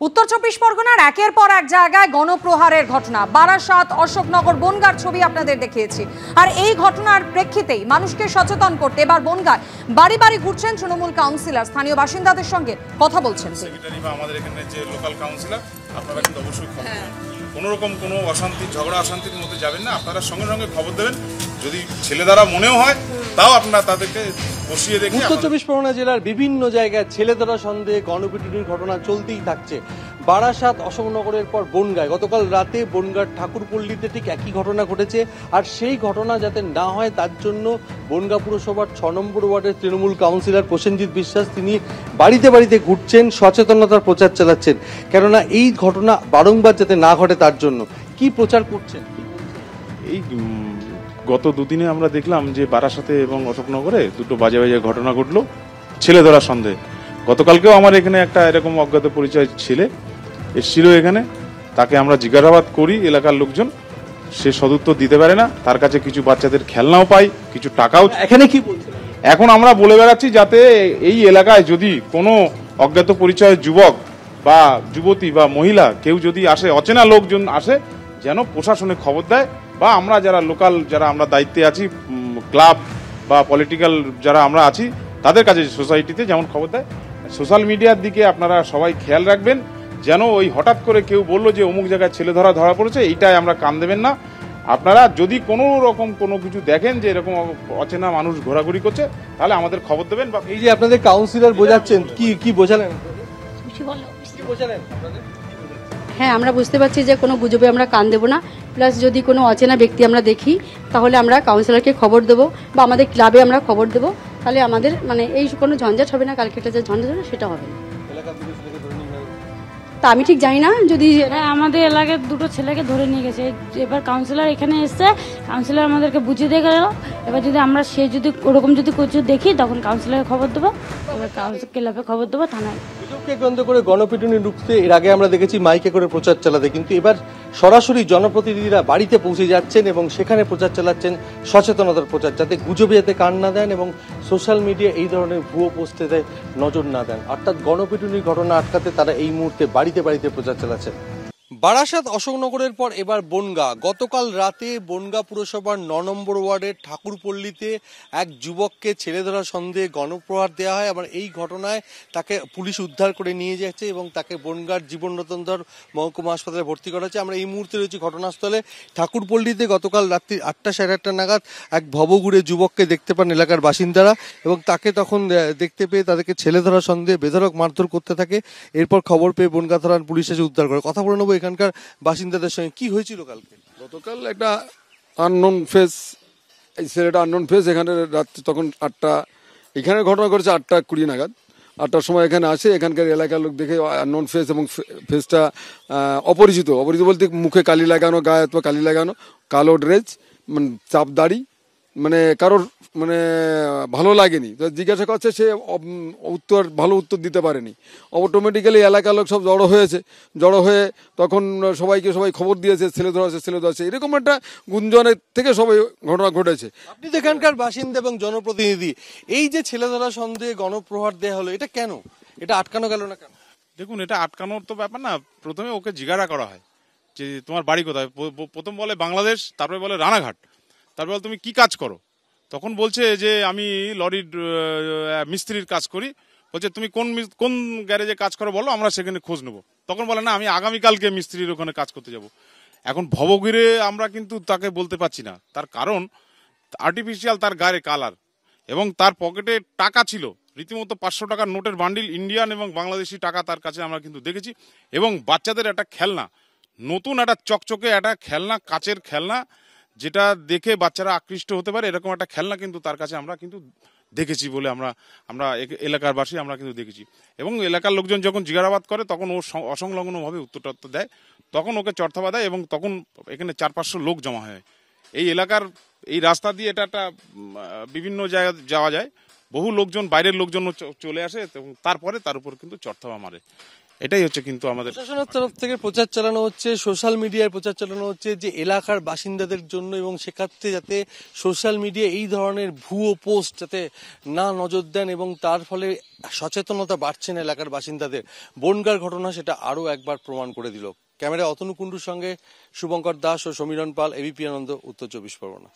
উত্তর চব্বিশ পরগনার একের পর এক জায়গায় গণপ্রহারের ঘটনা। বারাসাত, অশোকনগর, বনগাঁর ছবি আপনাদের দেখিয়েছি। আর এই ঘটনার প্রেক্ষিতেই মানুষকে সচেতন করতে এবার বনগাঁয় বাড়ি বাড়ি ঘুরছেন তৃণমূল কাউন্সিলর। স্থানীয় বাসিন্দাদের সঙ্গে কথা বলছেন আমাদের এখানে যে লোকাল কাউন্সিলর, আপনারা কিন্তু অবশ্যই কোনো রকম কোনো অশান্তি, ঝগড়া অশান্তির মধ্যে যাবেন না। আপনারা সঙ্গে সঙ্গে খবর দেবেন। যদি ছেলে দ্বারা মনেও হয় তাও আপনারা তাদেরকে বসিয়ে দেখে। উত্তর চব্বিশ পরগনা জেলার বিভিন্ন জায়গায় ছেলে ধরা সন্দেহে গণপিটুনির ঘটনা চলতেই থাকছে। বারাসাত, অশোকনগরের পর বনগাঁয় গতকাল রাতে বনগাঁর ঠাকুরপল্লীতে ঠিক একই ঘটনা ঘটেছে। আর সেই ঘটনা যাতে না হয় তার জন্য বনগাঁ পুরসভার 6 নম্বর ওয়ার্ডের তৃণমূল কাউন্সিলর প্রসেনজিৎ বিশ্বাস তিনি বাড়িতে বাড়িতে ঘুরছেন, সচেতনতার প্রচার চালাচ্ছেন। কেননা এই ঘটনা বারংবার যাতে না ঘটে তার জন্য কি প্রচার করছেন। এই গত দুদিনে আমরা দেখলাম যে বারাসাতে এবং অশোকনগরে দুটো বাজে বাজে ঘটনা ঘটলো ছেলে ধরা সন্দেহে। গতকালকেও আমার এখানে একটা এরকম অজ্ঞাত পরিচয় ছেলে এসেছিল এখানে, তাকে আমরা জিজ্ঞাসাবাদ করি। এলাকার লোকজন সে সদুত্তর দিতে পারে না। তার কাছে কিছু বাচ্চাদের খেলনাও পাই, কিছু টাকাও। এখানে কি বলছে এখন আমরা বলে বেড়াচ্ছি যাতে এই এলাকায় যদি কোনো অজ্ঞাত পরিচয় যুবক বা যুবতী বা মহিলা কেউ যদি আসে, অচেনা লোকজন আসে, যেন প্রশাসনে খবর দেয় বা আমরা যারা লোকাল যারা আমরা দায়িত্বে আছি, ক্লাব বা পলিটিক্যাল যারা আমরা আছি তাদের কাছে সোসাইটিতে যেমন খবর দেয়। সোশ্যাল মিডিয়ার দিকে আপনারা সবাই খেয়াল রাখবেন, যেন ওই হঠাৎ করে কেউ বললো যে অমুক জায়গায় ছেলে ধরা পড়েছে, এইটাই আমরা কান দেবেন না। আপনারা যদি কোনো রকম কোনো কিছু দেখেন যে এরকম অচেনা মানুষ ঘোরাঘুরি করছে, তাহলে আমাদের খবর দেবেন। বা এই যে আপনাদের কাউন্সিলর বোঝাচ্ছেন, কি বোঝালেন? হ্যাঁ, আমরা বুঝতে পারছি যে কোনো গুজবে আমরা কান দেবো না। প্লাস যদি কোনো অচেনা ব্যক্তি আমরা দেখি তাহলে আমরা কাউন্সিলরকে খবর দেবো বা আমাদের ক্লাবে আমরা খবর দেবো। তাহলে আমাদের এই কোনো ঝঞ্ঝাট হবে না, কালকে একটা যে ঝঞ্ঝাট হবে সেটা হবে না। তা আমি ঠিক জানি না। যদি আমাদের এলাকার দুটো ছেলেকে ধরে নিয়ে গেছে, এবার কাউন্সিলর এখানে এসছে, কাউন্সিলর আমাদেরকে বুঝিয়ে দিয়ে গেল। এবার যদি আমরা যদি ওরকম যদি কিছু দেখি তখন কাউন্সিলরকে খবর দেবো, এবার ক্লাবে খবর দেবো, থানায়। গুজবকে কেন্দ্র করে গণপিটুনি রুখতে এর আগে আমরা দেখেছি মাইকে করে প্রচার চালাতে, কিন্তু এবার সরাসরি জনপ্রতিনিধিরা বাড়িতে পৌঁছে যাচ্ছেন এবং সেখানে প্রচার চালাচ্ছেন, সচেতনতার প্রচার, যাতে গুজবে যাতে কান না দেন এবং সোশ্যাল মিডিয়া এই ধরনের ভুয়ো পোস্টে নজর না দেন। অর্থাৎ গণপিটুনির ঘটনা আটকাতে তারা এই মুহূর্তে বাড়িতে বাড়িতে প্রচার চালাচ্ছেন। বারাসাত, অশোকনগরের পর এবার বনগাঁ। গতকাল রাতে বনগাঁ পুরসভার 9 নম্বর ওয়ার্ডের ঠাকুরপল্লীতে এক যুবককে ছেলে ধরা সন্দেহে গণপ্রহার দেওয়া হয়। আবার এই ঘটনায় তাকে পুলিশ উদ্ধার করে নিয়ে যাচ্ছে এবং তাকে বনগাঁর জীবনরতন ধর মহকুমা হাসপাতালে ভর্তি করা হচ্ছে। আমরা এই মুহূর্তে রয়েছি ঘটনাস্থলে। ঠাকুরপল্লীতে গতকাল রাত্রি 8টা সাড়ে 8টা নাগাদ এক ভবঘুরে যুবককে দেখতে পান এলাকার বাসিন্দারা এবং তাকে তখন দেখতে পেয়ে তাদেরকে ছেলে ধরা সন্দেহে বেধড়ক মারধর করতে থাকে। এরপর খবর পেয়ে বনগাঁ থানার পুলিশ এসে উদ্ধার করে। কথা বলে নেবো এখানকার বাসিন্দাদের সঙ্গে। কি হয়েছিল কালকে? গতকাল একটা আননোন ফেস, এই ছেলেটা আননোন ফেস এখানে রাত্রি তখন 8টা, এখানে ঘটনা করেছে 8টা 20 নাগাদ। 8টার সময় এখানে আসে, এখানকার এলাকার লোক দেখে আননোন ফেস এবং ফেসটা অপরিচিত বলতে মুখে কালি লাগানো, গায়ে কালি লাগানো, কালো ড্রেস, মানে চাপ দাড়ি, মানে কারোর ভালো লাগেনি। তো জিজ্ঞাসা করছে, সে ভালো উত্তর দিতে পারেনি। অটোমেটিক্যালি এলাকার লোক সব জড়ো হয়ে তখন সবাই খবর দিয়েছে ছেলে ধরেছে এরকম একটা গুঞ্জনের থেকে সবাই ঘটনা ঘটেছে। আপনি তো এখানকার বাসিন্দা এবং জনপ্রতিনিধি, এই যে ছেলে ধরা সন্দেহে গণপ্রহার দেওয়া হলো, এটা কেন? এটা আটকানো গেল না কেন? দেখুন, এটা আটকানোর তো ব্যাপার না। প্রথমে ওকে জিজ্ঞাসা করা হয় যে তোমার বাড়ি কোথায়। প্রথম বলে বাংলাদেশ, তারপরে বলে রানাঘাট, তারপর বলে তুমি কি কাজ করো। তখন বলছে যে আমি লরির মিস্ত্রির কাজ করি। বলছে তুমি কোন গ্যারেজে কাজ করো বলো, আমরা সেখানে খোঁজ নেবো। তখন বলে না, আমি আগামীকালকে মিস্ত্রির ওখানে কাজ করতে যাব। এখন ভবঘুরে আমরা কিন্তু তাকে বলতে পারছি না, তার কারণ আর্টিফিশিয়াল তার গায়ে কালার এবং তার পকেটে টাকা ছিল রীতিমতো 500 টাকার নোটের বান্ডিল, ইন্ডিয়ান এবং বাংলাদেশি টাকা তার কাছে আমরা কিন্তু দেখেছি। এবং বাচ্চাদের একটা খেলনা, নতুন একটা চকচকে একটা খেলনা, কাচের খেলনা, যেটা দেখে বাচ্চারা আকৃষ্ট হতে পারে, এরকম একটা খেলনা কিন্তু তার কাছে আমরা কিন্তু দেখেছি বলে আমরা এলাকার বাসী আমরা কিন্তু দেখেছি। এবং এলাকার লোকজন যখন জিজ্ঞাসাবাদ করে তখন ও অসংলগ্নভাবে উত্তর দেয়। তখন ওকে চর্থা দেয় এবং তখন এখানে 400-500 লোক জমা হয়। এই এলাকার এই রাস্তা দিয়ে এটা একটা বিভিন্ন জায়গায় যাওয়া যায়, বহু লোকজন, বাইরের লোকজন চলে আসে এবং তারপরে তার উপর কিন্তু চর্থা মারে। এটাই হচ্ছে কিন্তু আমাদের প্রশাসনের তরফ থেকে প্রচার চালানো হচ্ছে, সোশ্যাল মিডিয়ায় প্রচার চালানো হচ্ছে যে এলাকার বাসিন্দাদের জন্য, এবং সেক্ষেত্রে যাতে সোশ্যাল মিডিয়া এই ধরনের ভুয়ো পোস্ট যাতে না নজর দেন এবং তার ফলে সচেতনতা বাড়ছে না এলাকার বাসিন্দাদের। বনগাঁর ঘটনা সেটা আরো একবার প্রমাণ করে দিল। ক্যামেরায় অতনু কুণ্ডুর সঙ্গে শুভঙ্কর দাস ও সমীরণ পাল, এবিপি আনন্দ, উত্তর 24 পরগনা।